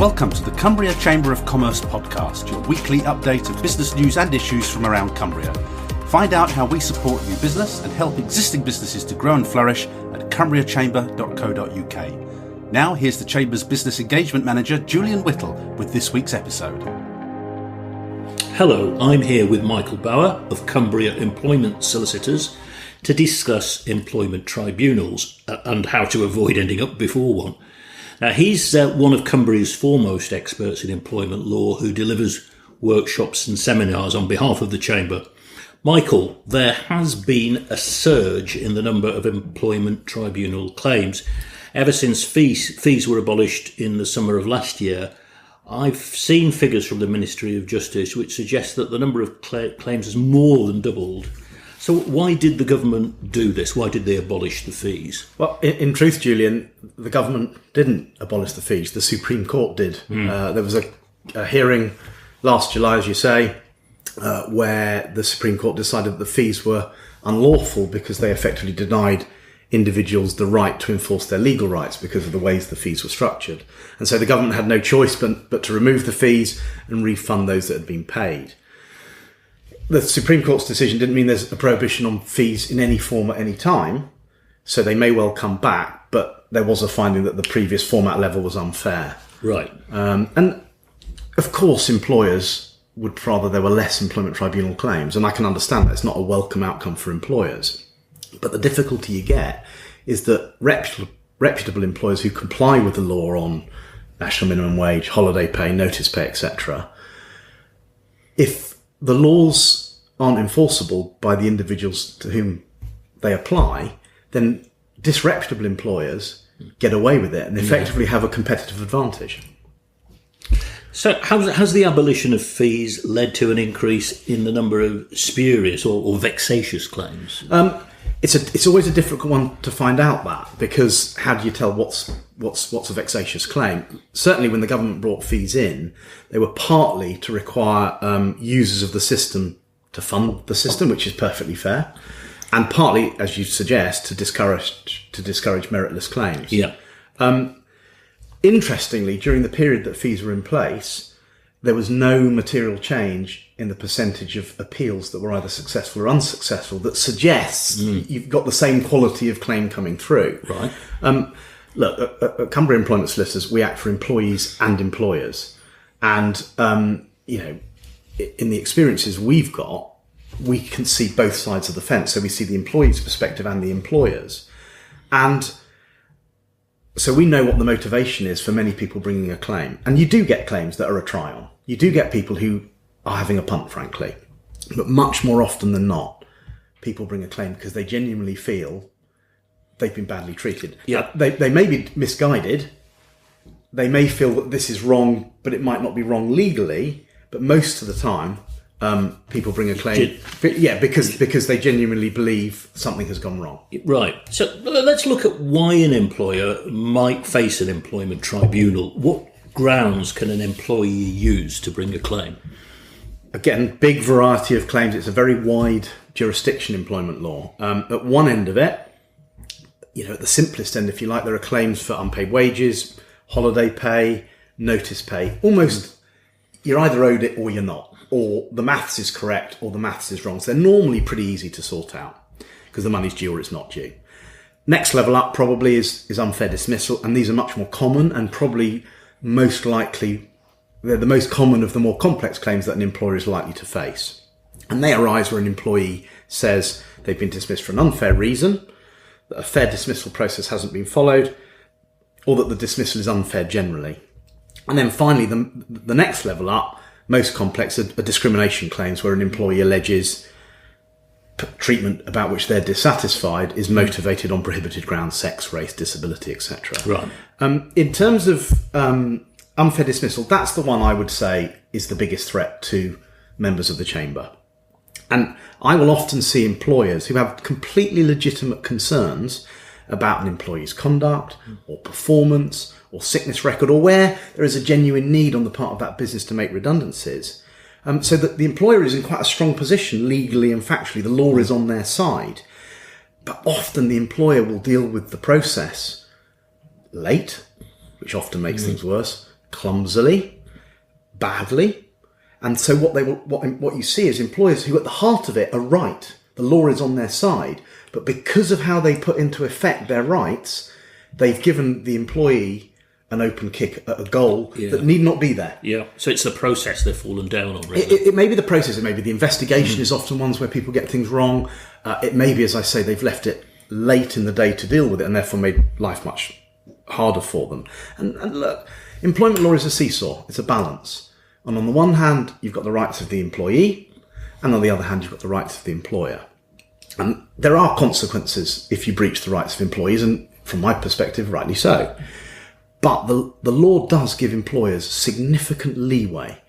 Welcome to the Cumbria Chamber of Commerce podcast, your weekly update of business news and issues from around Cumbria. Find out how we support new business and help existing businesses to grow and flourish at cumbriachamber.co.uk. Now here's the Chamber's Business Engagement Manager, Julian Whittle, with this week's episode. Hello, I'm here with Michael Bauer of Cumbria Employment Solicitors to discuss employment tribunals and how to avoid ending up before one. Now, he's one of Cumbria's foremost experts in employment law who delivers workshops and seminars on behalf of the Chamber. Michael, there has been a surge in the number of employment tribunal claims. Ever since fees were abolished in the summer of last year, I've seen figures from the Ministry of Justice which suggest that the number of claims has more than doubled. So why did the government do this? Why did they abolish the fees? Well, in truth, Julian, the government didn't abolish the fees. The Supreme Court did. There was a hearing last July, as you say, where the Supreme Court decided that the fees were unlawful because they effectively denied individuals the right to enforce their legal rights because of the ways the fees were structured. And so the government had no choice but to remove the fees and refund those that had been paid. The Supreme Court's decision didn't mean there's a prohibition on fees in any form at any time, so they may well come back, but there was a finding that the previous format level was unfair. Right. And of course employers would rather there were less employment tribunal claims, and I can understand that it's not a welcome outcome for employers. But the difficulty you get is that reputable employers who comply with the law on national minimum wage, holiday pay, notice pay, etc., if the laws aren't enforceable by the individuals to whom they apply, then disreputable employers get away with it and effectively have a competitive advantage. So has the abolition of fees led to an increase in the number of spurious or vexatious claims? It's always a difficult one to find out that, because how do you tell what's a vexatious claim? Certainly when the government brought fees in, they were partly to require users of the system to fund the system, which is perfectly fair, and partly, as you suggest, to discourage meritless claims. Yeah. Interestingly, during the period that fees were in place, there was no material change in the percentage of appeals that were either successful or unsuccessful that suggests you've got the same quality of claim coming through. Right. Look, at Cumbria Employment Solicitors, we act for employees and employers. And, in the experiences we've got, we can see both sides of the fence. So we see the employee's perspective and the employer's. And so we know what the motivation is for many people bringing a claim. And you do get claims that are a try-on. You do get people who are having a punt, frankly. But much more often than not, people bring a claim because they genuinely feel they've been badly treated. Yeah. They may be misguided. They may feel that this is wrong, but it might not be wrong legally. But most of the time, people bring a claim, because they genuinely believe something has gone wrong. Right. So let's look at why an employer might face an employment tribunal. What grounds can an employee use to bring a claim? Again, big variety of claims. It's a very wide jurisdiction, employment law. At one end of it, at the simplest end, if you like, there are claims for unpaid wages, holiday pay, notice pay. Almost, you're either owed it or you're not, or the maths is correct or the maths is wrong. So they're normally pretty easy to sort out because the money's due or it's not due. Next level up probably is unfair dismissal, and these are much more common and probably most likely they're the most common of the more complex claims that an employer is likely to face. And they arise where an employee says they've been dismissed for an unfair reason, that a fair dismissal process hasn't been followed, or that the dismissal is unfair generally. And then finally, the next level up, most complex, are discrimination claims where an employee alleges treatment about which they're dissatisfied is motivated on prohibited grounds, sex, race, disability, etc. Right. In terms of unfair dismissal, that's the one I would say is the biggest threat to members of the Chamber. And I will often see employers who have completely legitimate concerns about an employee's conduct or performance or sickness record, or where there is a genuine need on the part of that business to make redundancies. So that the employer is in quite a strong position legally and factually. The law is on their side. But often the employer will deal with the process late, which often makes things worse, clumsily, badly. And so what you see is employers who at the heart of it are right. The law is on their side. But because of how they put into effect their rights, they've given the employee an open kick at a goal that need not be there. Yeah. So it's the process they've fallen down on, really. It may be the process. It may be the investigation is often ones where people get things wrong. It may be, as I say, they've left it late in the day to deal with it and therefore made life much harder for them. And look, employment law is a seesaw. It's a balance. And on the one hand, you've got the rights of the employee, and on the other hand, you've got the rights of the employer. And there are consequences if you breach the rights of employees, and from my perspective, rightly so. But the law does give employers significant leeway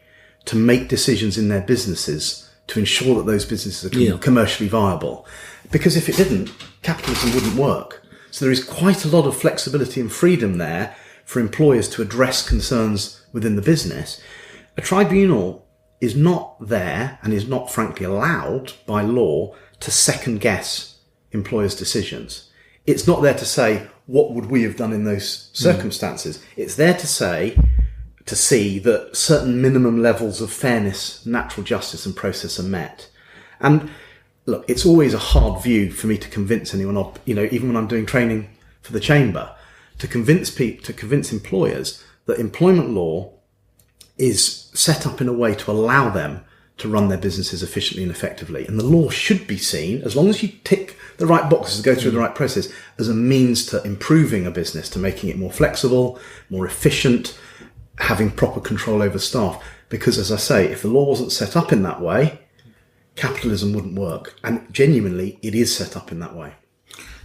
to make decisions in their businesses to ensure that those businesses are commercially viable. Because if it didn't, capitalism wouldn't work. So there is quite a lot of flexibility and freedom there for employers to address concerns within the business. A tribunal is not there and is not frankly allowed by law to second guess employers' decisions. It's not there to say, what would we have done in those circumstances? It's there to see that certain minimum levels of fairness, natural justice and process are met. And look, it's always a hard view for me to convince anyone of, even when I'm doing training for the chamber, to convince employers that employment law is set up in a way to allow them to run their businesses efficiently and effectively. And the law should be seen, as long as you tick the right boxes, go through the right process, as a means to improving a business, to making it more flexible, more efficient, having proper control over staff. Because as I say, if the law wasn't set up in that way, capitalism wouldn't work. And genuinely, it is set up in that way.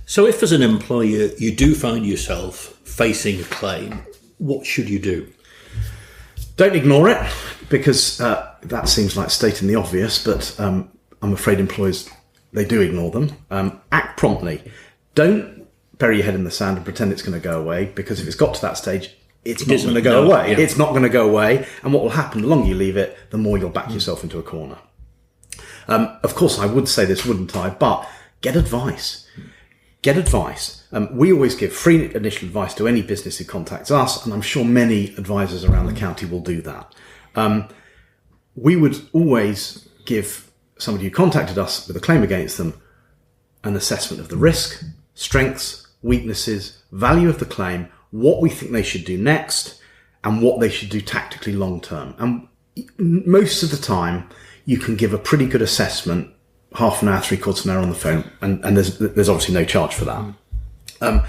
So if as an employer you do find yourself facing a claim, what should you do? Don't ignore it, because that seems like stating the obvious, but I'm afraid employers, they do ignore them. Act promptly. Don't bury your head in the sand and pretend it's going to go away, because if it's got to that stage, it's not going to go away. Yeah. It's not going to go away. And what will happen, the longer you leave it, the more you'll back yourself into a corner. Of course, I would say this, wouldn't I? But get advice. Get advice. We always give free initial advice to any business who contacts us, and I'm sure many advisors around the county will do that. We would always give somebody who contacted us with a claim against them an assessment of the risk, strengths, weaknesses, value of the claim, what we think they should do next, and what they should do tactically long term. And most of the time, you can give a pretty good assessment, half an hour, 3/4 of an hour on the phone, and there's obviously no charge for that.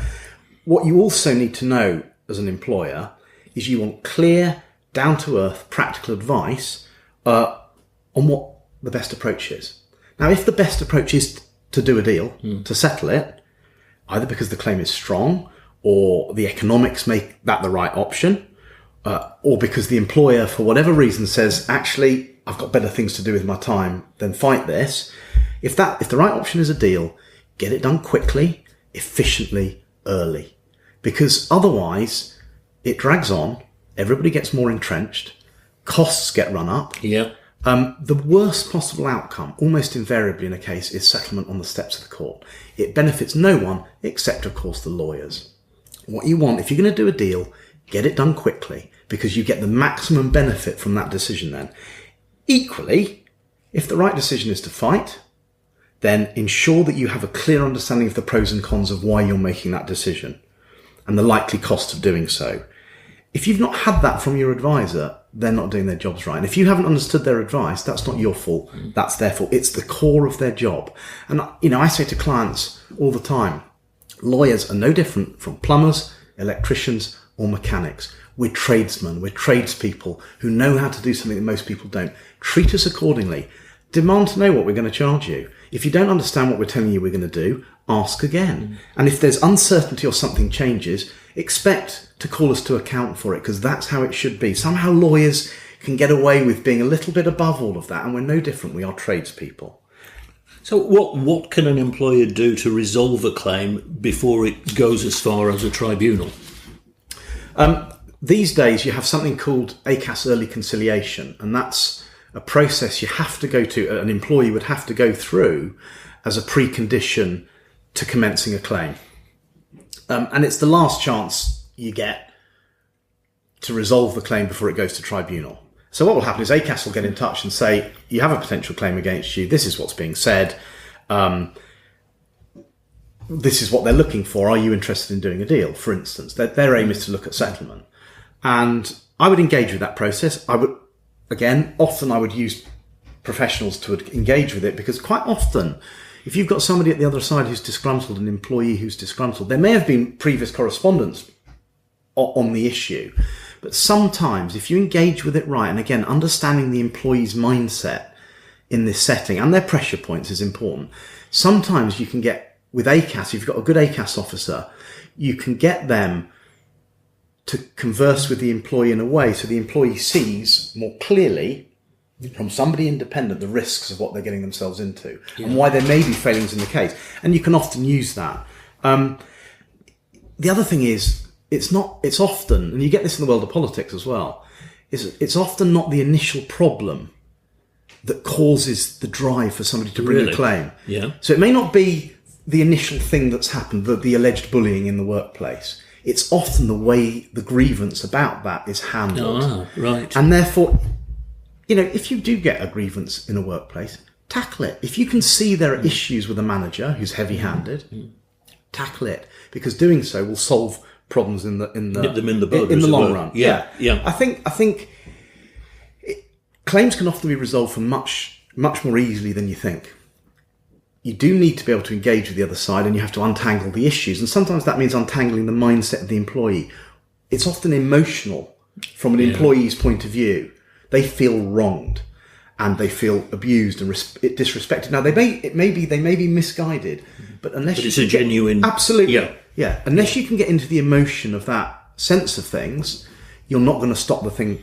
What you also need to know as an employer is you want clear, down-to-earth, practical advice on what the best approach is. Now, if the best approach is to do a deal, to settle it, either because the claim is strong or the economics make that the right option, or because the employer, for whatever reason, says, actually, I've got better things to do with my time than fight this. If the right option is a deal, get it done quickly, efficiently, early. Because otherwise, it drags on, everybody gets more entrenched, costs get run up. Yeah. The worst possible outcome, almost invariably in a case, is settlement on the steps of the court. It benefits no one except, of course, the lawyers. What you want, if you're going to do a deal, get it done quickly, because you get the maximum benefit from that decision then. Equally, if the right decision is to fight, then ensure that you have a clear understanding of the pros and cons of why you're making that decision and the likely cost of doing so. If you've not had that from your advisor, they're not doing their jobs right. And if you haven't understood their advice, that's not your fault. That's their fault. It's the core of their job. And, I say to clients all the time, lawyers are no different from plumbers, electricians, or mechanics. We're tradesmen. We're tradespeople who know how to do something that most people don't. Treat us accordingly. Demand to know what we're going to charge you. If you don't understand what we're telling you we're going to do, ask again. And if there's uncertainty or something changes, expect to call us to account for it, because that's how it should be. Somehow lawyers can get away with being a little bit above all of that, and we're no different. We are tradespeople. So what can an employer do to resolve a claim before it goes as far as a tribunal? These days you have something called ACAS early conciliation, and that's a process you have to go to, an employee would have to go through as a precondition to commencing a claim. And it's the last chance you get to resolve the claim before it goes to tribunal. So what will happen is ACAS will get in touch and say, you have a potential claim against you. This is what's being said. This is what they're looking for. Are you interested in doing a deal? For instance, their aim is to look at settlement. And I would engage with that process. Often I would use professionals to engage with it, because quite often, if you've got somebody at the other side who's disgruntled, an employee who's disgruntled, there may have been previous correspondence on the issue. But sometimes if you engage with it right, and again, understanding the employee's mindset in this setting and their pressure points is important. Sometimes you can get, with ACAS, if you've got a good ACAS officer, you can get them to converse with the employee in a way so the employee sees more clearly from somebody independent the risks of what they're getting themselves into and why there may be failings in the case. And you can often use that. The other thing is, it's often, and you get this in the world of politics as well, it's often not the initial problem that causes the drive for somebody to bring a claim. Yeah. So it may not be the initial thing that's happened, the alleged bullying in the workplace. It's often the way the grievance about that is handled. Ah, right. And therefore, if you do get a grievance in a workplace, tackle it. If you can see there are issues with a manager who's heavy-handed, tackle it, because doing so will solve problems in the nip them in the bud, in the long run. Yeah. I think claims can often be resolved for much more easily than you think. You do need to be able to engage with the other side, and you have to untangle the issues. And sometimes that means untangling the mindset of the employee. It's often emotional from an employee's point of view. They feel wronged and they feel abused and disrespected. Now, they may be misguided, but it's a genuine... Absolutely. Yeah. Unless you can get into the emotion of that sense of things, you're not going to stop the thing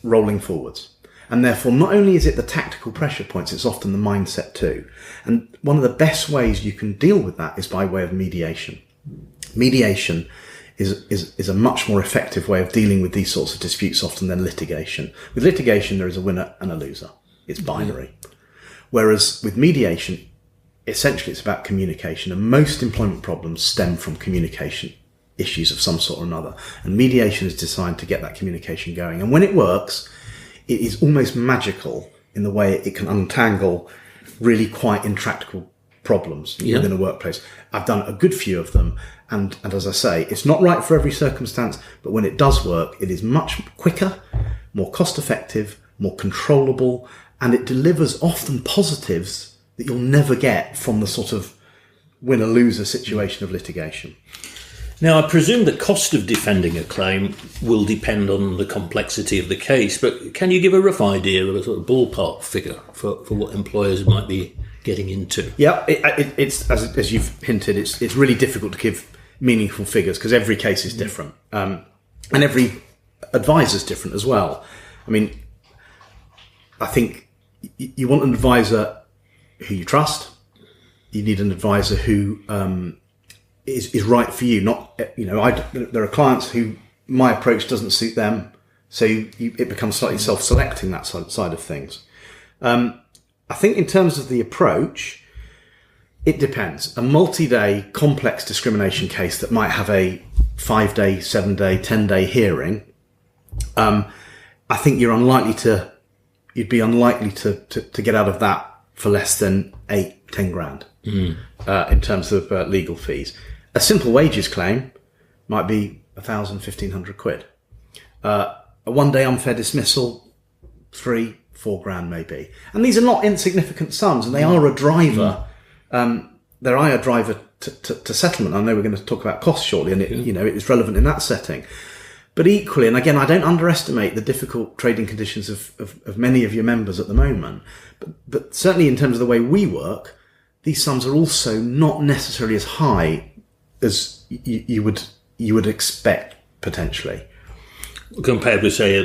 rolling forwards. And therefore, not only is it the tactical pressure points, it's often the mindset too. And one of the best ways you can deal with that is by way of mediation. Mediation is a much more effective way of dealing with these sorts of disputes often than litigation. With litigation, there is a winner and a loser. It's binary. Whereas with mediation, essentially it's about communication, and most employment problems stem from communication issues of some sort or another. And mediation is designed to get that communication going. And when it works, it is almost magical in the way it can untangle really quite intractable problems within a workplace. I've done a good few of them. And as I say, it's not right for every circumstance, but when it does work, it is much quicker, more cost effective, more controllable, and it delivers often positives that you'll never get from the sort of winner-loser situation of litigation. Now, I presume the cost of defending a claim will depend on the complexity of the case, but can you give a rough idea of a sort of ballpark figure for what employers might be getting into? Yeah, it's as you've hinted, it's really difficult to give meaningful figures because every case is different, and every advisor is different as well. I mean, I think you want an advisor who you trust. You need an advisor who is right for you. Not, there are clients who my approach doesn't suit them, so it becomes slightly self-selecting, that side of things. I think in terms of the approach, it depends. A multi-day complex discrimination case that might have a 5-day, 7-day, 10-day hearing, I think you'd be unlikely to get out of that for less than 8-10 grand in terms of legal fees. A simple wages claim might be 1,000, 1,500 quid. A 1-day unfair dismissal, 3-4 grand maybe. And these are not insignificant sums, and they are a driver. They're a driver to settlement. I know we're going to talk about costs shortly, and it is relevant in that setting. But equally, and again, I don't underestimate the difficult trading conditions of many of your members at the moment. But certainly in terms of the way we work, these sums are also not necessarily as high as you would expect potentially. Compared with, say,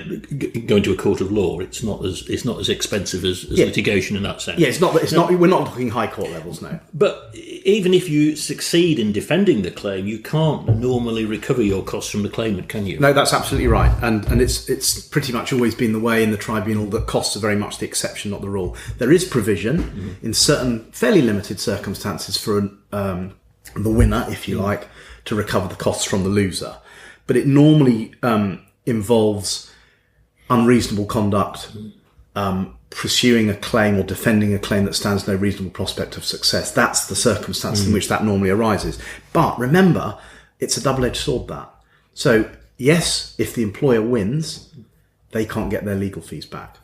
going to a court of law, it's not as expensive as litigation in that sense. Yeah, it's not. We're not talking high court levels now. But even if you succeed in defending the claim, you can't normally recover your costs from the claimant, can you? No, that's absolutely right. And it's pretty much always been the way in the tribunal that costs are very much the exception, not the rule. There is provision in certain fairly limited circumstances for the winner, if you like, to recover the costs from the loser. But it normally involves unreasonable conduct, pursuing a claim or defending a claim that stands no reasonable prospect of success. That's the circumstance in which that normally arises. But remember, it's a double-edged sword, that. So, yes, if the employer wins, they can't get their legal fees back.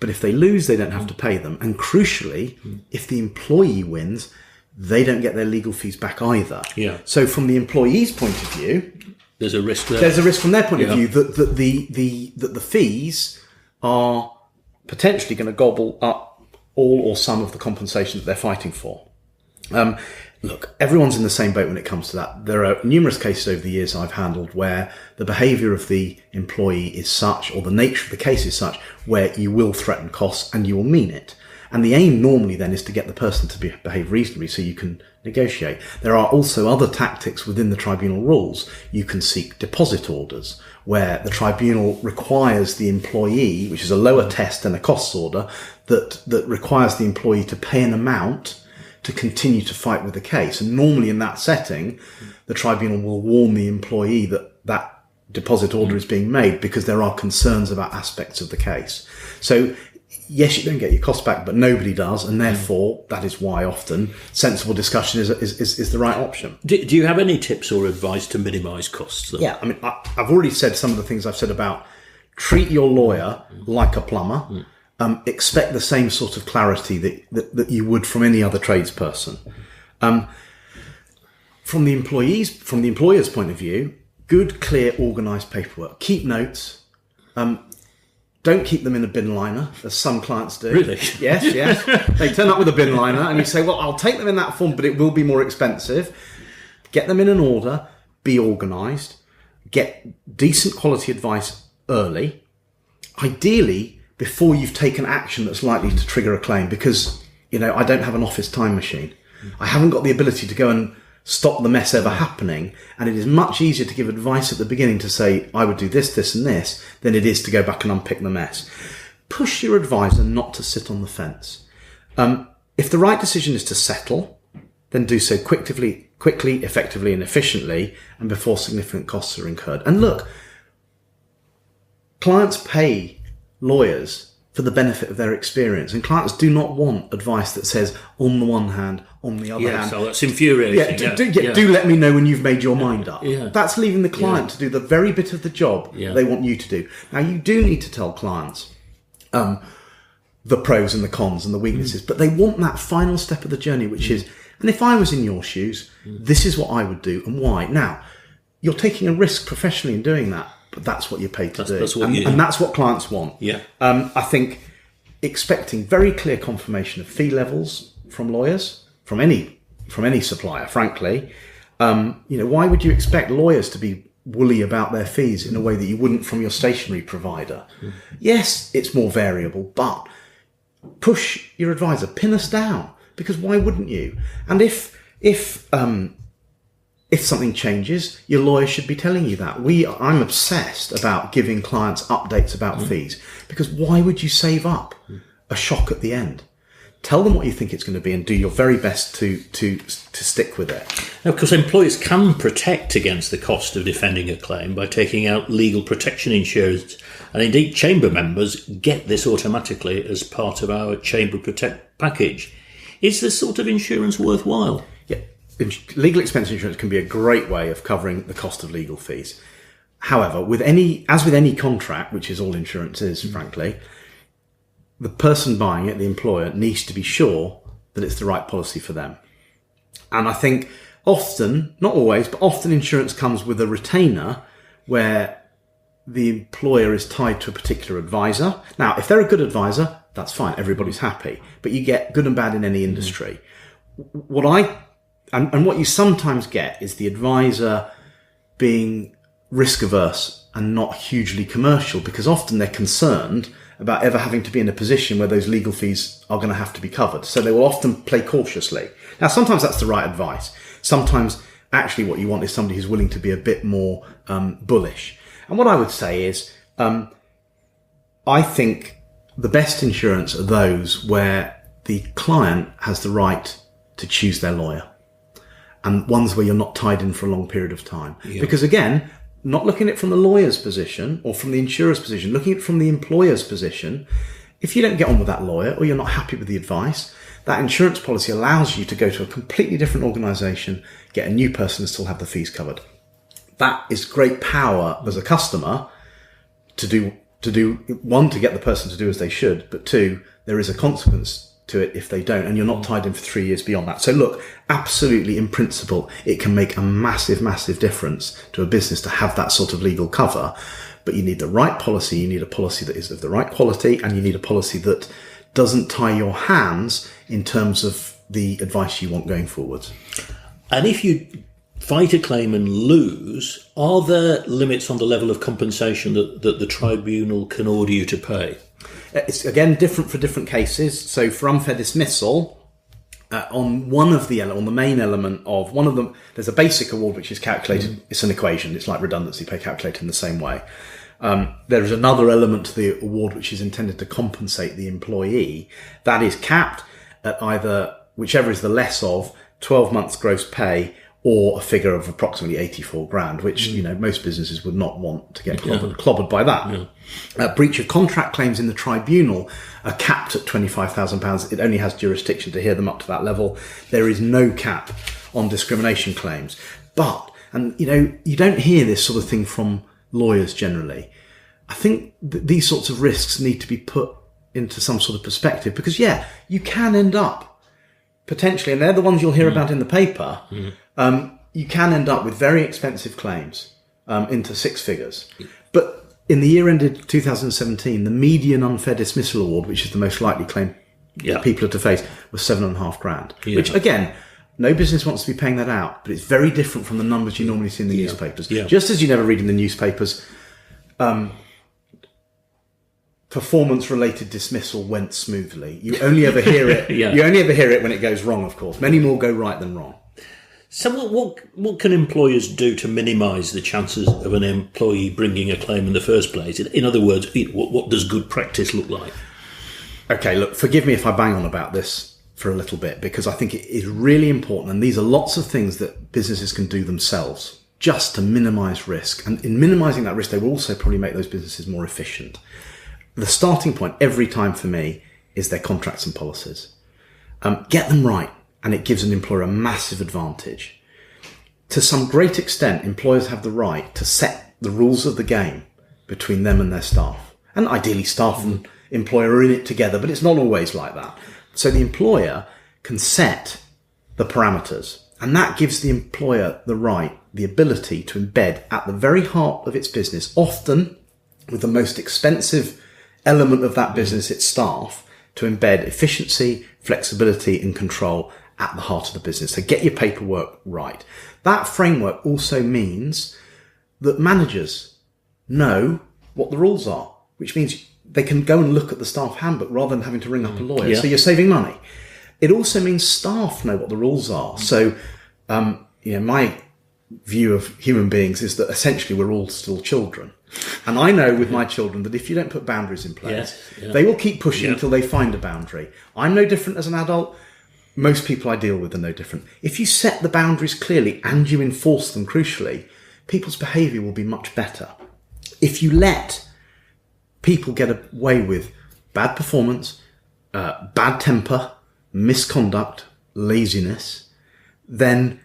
But if they lose, they don't have to pay them. And crucially, if the employee wins, they don't get their legal fees back either. Yeah. So from the employee's point of view, there's a risk there. There's a risk from their point of view that the fees are potentially going to gobble up all or some of the compensation that they're fighting for. Look, everyone's in the same boat when it comes to that. There are numerous cases over the years I've handled where the behaviour of the employee is such, or the nature of the case is such, where you will threaten costs and you will mean it. And the aim normally then is to get the person to behave reasonably so you can negotiate. There are also other tactics within the tribunal rules. You can seek deposit orders, where the tribunal requires the employee, which is a lower test than a costs order, that requires the employee to pay an amount to continue to fight with the case. And normally in that setting, the tribunal will warn the employee that deposit order is being made because there are concerns about aspects of the case. So yes, you don't get your costs back, but nobody does, and therefore that is why often sensible discussion is the right option. Do you have any tips or advice to minimise costs, though? Yeah, I mean, I've already said some of the things I've said about treat your lawyer like a plumber. Expect the same sort of clarity that you would from any other tradesperson. From the employer's point of view, good, clear, organised paperwork. Keep notes. Don't keep them in a bin liner, as some clients do. Really? Yes. They turn up with a bin liner and you say, well, I'll take them in that form, but it will be more expensive. Get them in an order. Be organised. Get decent quality advice early. Ideally, before you've taken action that's likely to trigger a claim, because, I don't have an office time machine. I haven't got the ability to go and stop the mess ever happening. And it is much easier to give advice at the beginning to say, I would do this, this and this, than it is to go back and unpick the mess. Push your advisor not to sit on the fence. If the right decision is to settle, then do so quickly, effectively and efficiently, and before significant costs are incurred. And look, clients pay lawyers for the benefit of their experience, and clients do not want advice that says on the one hand, on the other hand. So that's infuriating. Do let me know when you've made your mind up. Yeah. That's leaving the client to do the very bit of the job they want you to do. Now, you do need to tell clients the pros and the cons and the weaknesses, but they want that final step of the journey, which is, and if I was in your shoes, this is what I would do and why. Now, you're taking a risk professionally in doing that, but that's what you're paid to do. And that's what clients want. Yeah. I think expecting very clear confirmation of fee levels from lawyers, from any supplier, frankly. Why would you expect lawyers to be woolly about their fees in a way that you wouldn't from your stationery provider? Yes, it's more variable, but push your advisor, pin us down, because why wouldn't you? And if something changes, your lawyer should be telling you that. I'm obsessed about giving clients updates about fees, because why would you save up a shock at the end? Tell them what you think it's going to be and do your very best to stick with it. Now, of course, employers can protect against the cost of defending a claim by taking out legal protection insurance, and indeed chamber members get this automatically as part of our Chamber Protect package. Is this sort of insurance worthwhile? Yeah. Legal expense insurance can be a great way of covering the cost of legal fees. However, with any contract, which is all insurance is, frankly, the person buying it, the employer, needs to be sure that it's the right policy for them. And I think often, not always, but often insurance comes with a retainer where the employer is tied to a particular advisor. Now, if they're a good advisor, that's fine. Everybody's happy. But you get good and bad in any industry. What you sometimes get is the advisor being risk averse and not hugely commercial, because often they're concerned about ever having to be in a position where those legal fees are going to have to be covered. So they will often play cautiously. Now, sometimes that's the right advice. Sometimes actually what you want is somebody who's willing to be a bit more bullish. And what I would say is, I think the best insurance are those where the client has the right to choose their lawyer, and ones where you're not tied in for a long period of time. Yeah. Because again, not looking at it from the lawyer's position or from the insurer's position, looking at it from the employer's position, if you don't get on with that lawyer or you're not happy with the advice, that insurance policy allows you to go to a completely different organisation, get a new person and still have the fees covered. That is great power as a customer to do one, to get the person to do as they should, but two, there is a consequence to it if they don't, and you're not tied in for 3 years beyond that. So look, absolutely in principle, it can make a massive, massive difference to a business to have that sort of legal cover, but you need the right policy, you need a policy that is of the right quality, and you need a policy that doesn't tie your hands in terms of the advice you want going forwards. And if you fight a claim and lose, are there limits on the level of compensation that the tribunal can order you to pay? It's again different for different cases. So for unfair dismissal, on the main element of one of them, there's a basic award which is calculated. It's an equation. It's like redundancy pay calculated in the same way. There is another element to the award which is intended to compensate the employee. That is capped at either whichever is the less of 12 months gross pay or a figure of approximately 84 grand, which, most businesses would not want to get clobbered by that. Yeah. Breach of contract claims in the tribunal are capped at £25,000. It only has jurisdiction to hear them up to that level. There is no cap on discrimination claims. But, you don't hear this sort of thing from lawyers generally. I think these sorts of risks need to be put into some sort of perspective because, you can end up potentially, and they're the ones you'll hear about in the paper, you can end up with very expensive claims into six figures. But in the year ended 2017, the median unfair dismissal award, which is the most likely claim people are to face, was £7.5 grand. Yeah. Which, again, no business wants to be paying that out, but it's very different from the numbers you normally see in the newspapers. Yeah. Just as you never read in the newspapers, performance-related dismissal went smoothly. You only ever hear it. You only ever hear it when it goes wrong. Of course, many more go right than wrong. So, what can employers do to minimise the chances of an employee bringing a claim in the first place? In other words, what does good practice look like? Okay, look, forgive me if I bang on about this for a little bit because I think it is really important, and these are lots of things that businesses can do themselves just to minimise risk. And in minimising that risk, they will also probably make those businesses more efficient. The starting point every time for me is their contracts and policies. Get them right, and it gives an employer a massive advantage. To some great extent, employers have the right to set the rules of the game between them and their staff. And ideally, staff and employer are in it together, but it's not always like that. So the employer can set the parameters, and that gives the employer the right, the ability to embed at the very heart of its business, often with the most expensive element of that business, its staff, to embed efficiency, flexibility and control at the heart of the business. So get your paperwork right. That framework also means that managers know what the rules are, which means they can go and look at the staff handbook rather than having to ring up a lawyer. Yeah. So you're saving money. It also means staff know what the rules are. So, my view of human beings is that essentially we're all still children. And I know with my children that if you don't put boundaries in place, they will keep pushing until they find a boundary. I'm no different as an adult. Most people I deal with are no different. If you set the boundaries clearly and you enforce them crucially, people's behaviour will be much better. If you let people get away with bad performance, bad temper, misconduct, laziness, then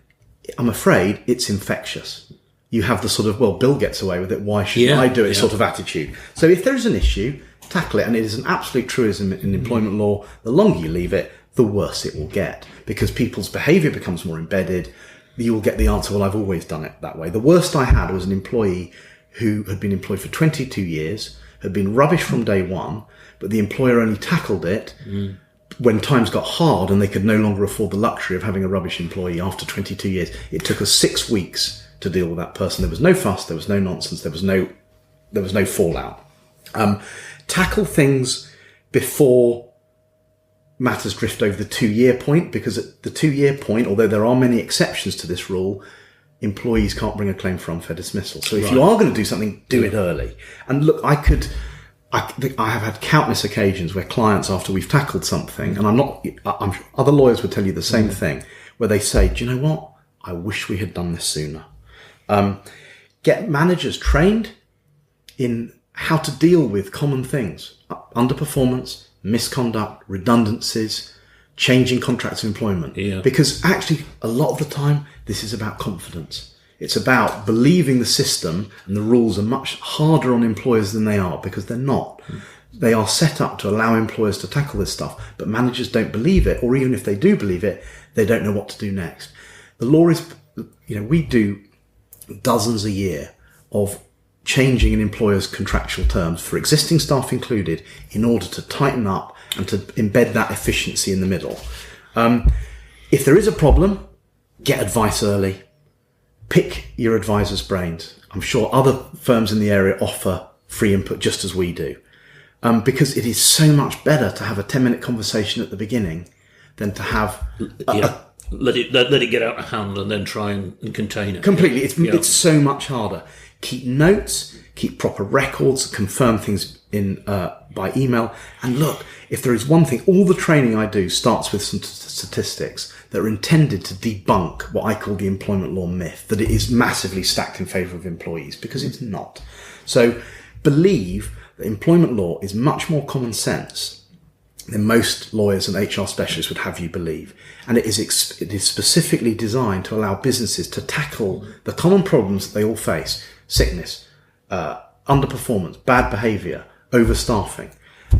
I'm afraid it's infectious. You have the sort of, well, Bill gets away with it, why should I do it sort of attitude. So if there's an issue, tackle it. And it is an absolute truism in employment law. The longer you leave it, the worse it will get because people's behaviour becomes more embedded. You will get the answer, well, I've always done it that way. The worst I had was an employee who had been employed for 22 years, had been rubbish from day one, but the employer only tackled it when times got hard and they could no longer afford the luxury of having a rubbish employee after 22 years. It took us 6 weeks to deal with that person. There was no fuss, there was no nonsense, there was no fallout. Tackle things before matters drift over the 2-year point, because at the 2-year point, although there are many exceptions to this rule, employees can't bring a claim for unfair dismissal. So if you are going to do something, do it early. And look, I have had countless occasions where clients, after we've tackled something, and I'm other lawyers would tell you the same thing, where they say, do you know what? I wish we had done this sooner. get managers trained in how to deal with common things, underperformance, misconduct, redundancies, changing contracts of employment. Yeah. Because actually, a lot of the time, this is about confidence. It's about believing the system, and the rules are much harder on employers than they are, because they're not. They are set up to allow employers to tackle this stuff, but managers don't believe it, or even if they do believe it, they don't know what to do next. The law is, we do dozens a year of changing an employer's contractual terms, for existing staff included, in order to tighten up and to embed that efficiency in the middle. If there is a problem, get advice early. Pick your advisor's brains. I'm sure other firms in the area offer free input just as we do. Because it is so much better to have a 10-minute conversation at the beginning than to have let it get out of hand and then try and contain it. Completely. It's so much harder. Keep notes, keep proper records, confirm things in by email. And look, if there is one thing, all the training I do starts with some statistics that are intended to debunk what I call the employment law myth, that it is massively stacked in favour of employees, because it's not. So believe that employment law is much more common sense than most lawyers and HR specialists would have you believe. And it is specifically designed to allow businesses to tackle the common problems that they all face: sickness, underperformance, bad behaviour, overstaffing.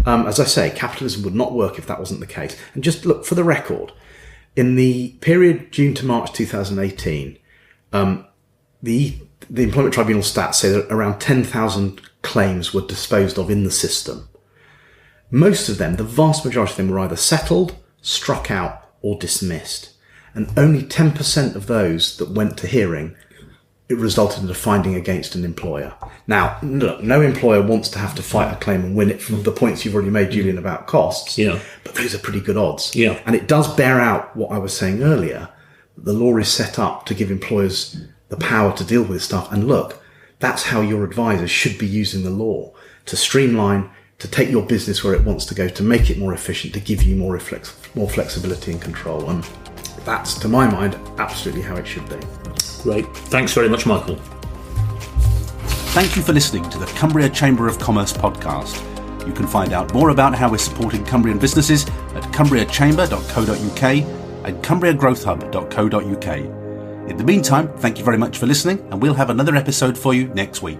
As I say, capitalism would not work if that wasn't the case. And just look, for the record, in the period June to March 2018, the Employment Tribunal stats say that around 10,000 claims were disposed of in the system. Most of them, the vast majority of them, were either settled, struck out, or dismissed. And only 10% of those that went to hearing, it resulted in a finding against an employer. Now, look, no employer wants to have to fight a claim and win it from the points you've already made, Julian, about costs. Yeah. But those are pretty good odds. Yeah. And it does bear out what I was saying earlier. The law is set up to give employers the power to deal with this stuff. And look, that's how your advisor should be using the law, to streamline, to take your business where it wants to go, to make it more efficient, to give you more flexibility and control. And that's, to my mind, absolutely how it should be. Great. Thanks very much, Michael. Thank you for listening to the Cumbria Chamber of Commerce podcast. You can find out more about how we're supporting Cumbrian businesses at cumbriachamber.co.uk and cumbriagrowthhub.co.uk. In the meantime, thank you very much for listening, and we'll have another episode for you next week.